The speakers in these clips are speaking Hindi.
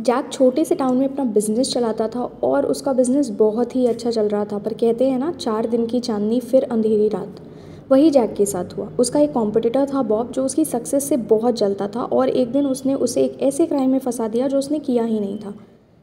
जैक छोटे से टाउन में अपना बिजनेस चलाता था और उसका बिजनेस बहुत ही अच्छा चल रहा था, पर कहते हैं ना 4 दिन की चांदनी फिर अंधेरी रात। वही जैक के साथ हुआ। उसका एक कॉम्पिटिटर था बॉब, जो उसकी सक्सेस से बहुत जलता था और एक दिन उसने उसे एक ऐसे क्राइम में फंसा दिया जो उसने किया ही नहीं था,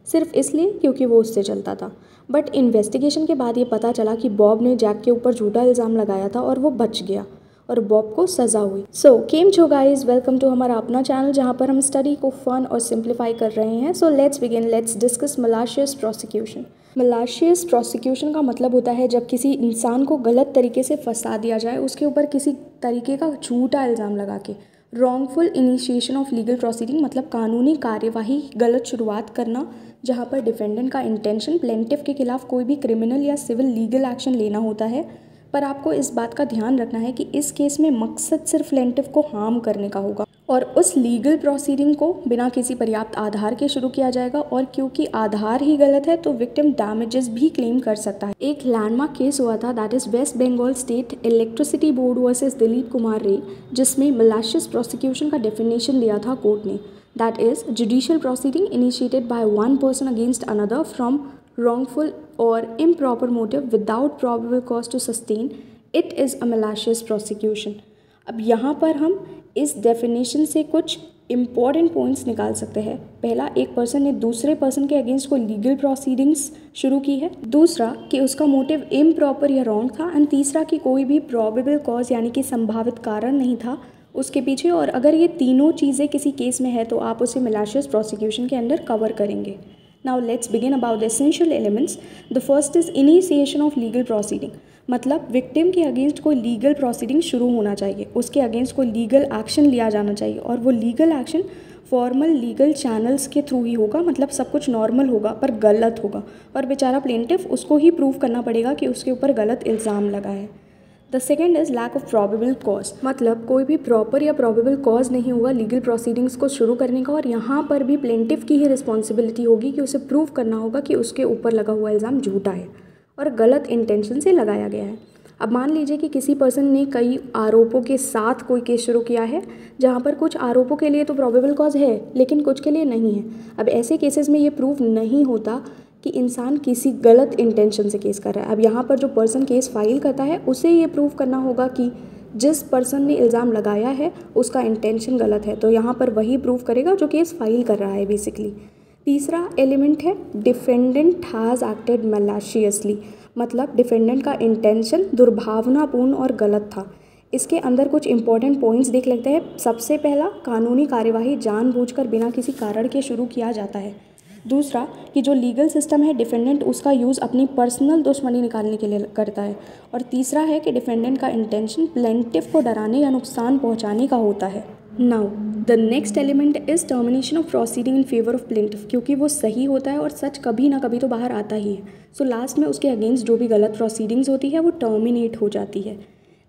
सिर्फ इसलिए क्योंकि वो उससे चलता था। बट इन्वेस्टिगेशन के बाद ये पता चला कि बॉब ने जैक के ऊपर झूठा इल्ज़ाम लगाया था और वो बच गया और बॉब को सज़ा हुई। सो केम छो गाइस, वेलकम टू हमारा अपना चैनल जहाँ पर हम स्टडी को फन और सिंप्लीफाई कर रहे हैं। So let's begin, let's discuss malicious prosecution. Malicious prosecution का मतलब होता है जब किसी इंसान को गलत तरीके से फंसा दिया जाए, उसके ऊपर किसी तरीके का झूठा इल्ज़ाम लगा के। Wrongful initiation of legal proceeding मतलब कानूनी कार्यवाही गलत शुरुआत करना, जहाँ पर डिफेंडेंट का इंटेंशन प्लेंटिफ के खिलाफ कोई भी क्रिमिनल या सिविल लीगल एक्शन लेना होता है। पर आपको इस बात का ध्यान रखना है कि इस केस में मकसद सिर्फ प्लेंटिफ को हार्म करने का होगा और उस लीगल प्रोसीडिंग को बिना किसी पर्याप्त आधार के शुरू किया जाएगा, और क्योंकि आधार ही गलत है तो विक्टिम डैमेजेस भी क्लेम कर सकता है। एक लैंडमार्क केस हुआ था, that is West Bengal state electricity board versus Dilip Kumar Ray, जिसमें मलाशियस प्रोसिक्यूशन का डेफिनेशन दिया था कोर्ट ने, that is judicial proceeding initiated by one person against another from wrongful or improper motive without probable cause to sustain it is a malicious prosecution। अब यहाँ पर हम इस डेफिनेशन से कुछ इम्पॉर्टेंट पॉइंट्स निकाल सकते हैं। पहला, एक पर्सन ने दूसरे पर्सन के अगेंस्ट कोई लीगल प्रोसीडिंग्स शुरू की है। दूसरा, कि उसका मोटिव इम्प्रॉपर या रॉन्ग था। एंड तीसरा, कि कोई भी प्रॉबेबल कॉज यानी कि संभावित कारण नहीं था उसके पीछे। और अगर ये तीनों चीज़ें किसी केस में है तो आप उसे malicious prosecution के अंडर कवर करेंगे। Now let's begin about the essential elements. The first is initiation of legal proceeding। मतलब विक्टिम के अगेंस्ट कोई लीगल प्रोसीडिंग शुरू होना चाहिए, उसके अगेंस्ट कोई लीगल एक्शन लिया जाना चाहिए, और वो legal action formal legal channels के थ्रू ही होगा। मतलब सब कुछ नॉर्मल होगा पर गलत होगा, और बेचारा प्लेंटिफ उसको ही प्रूव करना पड़ेगा कि उसके ऊपर गलत इल्ज़ाम लगा है। The second is lack of probable cause. मतलब कोई भी प्रॉपर या प्रॉबेबल कॉज नहीं होगा लीगल प्रोसीडिंग्स को शुरू करने का, और यहाँ पर भी प्लेंटिफ की ही रिस्पॉन्सिबिलिटी होगी कि उसे प्रूव करना होगा कि उसके ऊपर लगा हुआ इल्ज़ाम झूठा है और गलत इंटेंशन से लगाया गया है। अब मान लीजिए कि किसी पर्सन ने कई आरोपों के साथ कोई केस शुरू किया है, जहाँ पर कुछ आरोपों के लिए तो प्रॉबेबल कॉज है लेकिन कुछ के लिए नहीं है। अब ऐसे केसेस में ये प्रूव नहीं होता कि इंसान किसी गलत इंटेंशन से केस कर रहा है। अब यहाँ पर जो पर्सन केस फाइल करता है उसे ये प्रूव करना होगा कि जिस पर्सन ने इल्ज़ाम लगाया है उसका इंटेंशन गलत है, तो यहाँ पर वही प्रूव करेगा जो केस फाइल कर रहा है बेसिकली। तीसरा एलिमेंट है डिफेंडेंट हैज़ एक्टेड मैलिशियसली। मतलब डिफेंडेंट का इंटेंशन दुर्भावनापूर्ण और गलत था। इसके अंदर कुछ इंपॉर्टेंट पॉइंट्स देख लेते हैं। सबसे पहला, कानूनी कार्यवाही जानबूझकर बिना किसी कारण के शुरू किया जाता है। दूसरा, कि जो लीगल सिस्टम है डिफेंडेंट उसका यूज़ अपनी पर्सनल दुश्मनी निकालने के लिए करता है। और तीसरा है कि डिफेंडेंट का इंटेंशन प्लेंटिफ को डराने या नुकसान पहुंचाने का होता है। Now the next element is termination of proceeding in favour of plaintiff, क्योंकि वो सही होता है और सच कभी ना कभी तो बाहर आता ही है। सो लास्ट में उसके अगेंस्ट जो भी गलत प्रोसीडिंग्स होती है वो टर्मिनेट हो जाती है।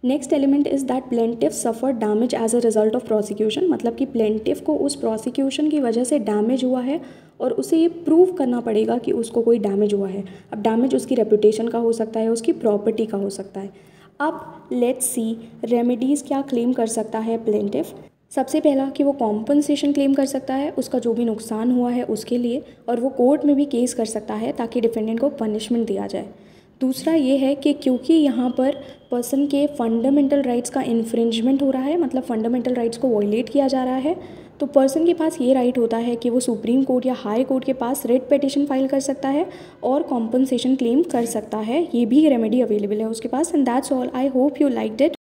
Next element is that plaintiff suffer damage as a result of prosecution. मतलब कि प्लेंटिफ को उस प्रोसिक्यूशन की वजह से डैमेज हुआ है और उसे ये प्रूव करना पड़ेगा कि उसको कोई डैमेज हुआ है। अब डैमेज उसकी रेपुटेशन का हो सकता है, उसकी प्रॉपर्टी का हो सकता है। अब लेट्स सी रेमेडीज़ क्या क्लेम कर सकता है प्लेंटिफ। सबसे पहला, कि वो कॉम्पनसेशन क्लेम कर सकता है उसका जो भी नुकसान हुआ है उसके लिए, और वो कोर्ट में भी केस कर सकता है ताकि डिफेंडेंट को पनिशमेंट दिया जाए। दूसरा ये है कि क्योंकि यहाँ पर पर्सन के फंडामेंटल राइट्स का इन्फ्रिंजमेंट हो रहा है, मतलब फंडामेंटल राइट्स को वॉयलेट किया जा रहा है, तो पर्सन के पास ये राइट होता है कि वो सुप्रीम कोर्ट या हाई कोर्ट के पास रिट पिटिशन फाइल कर सकता है और कॉम्पनसेशन क्लेम कर सकता है। ये भी रेमेडी अवेलेबल है उसके पास। And that's all. I hope you liked it.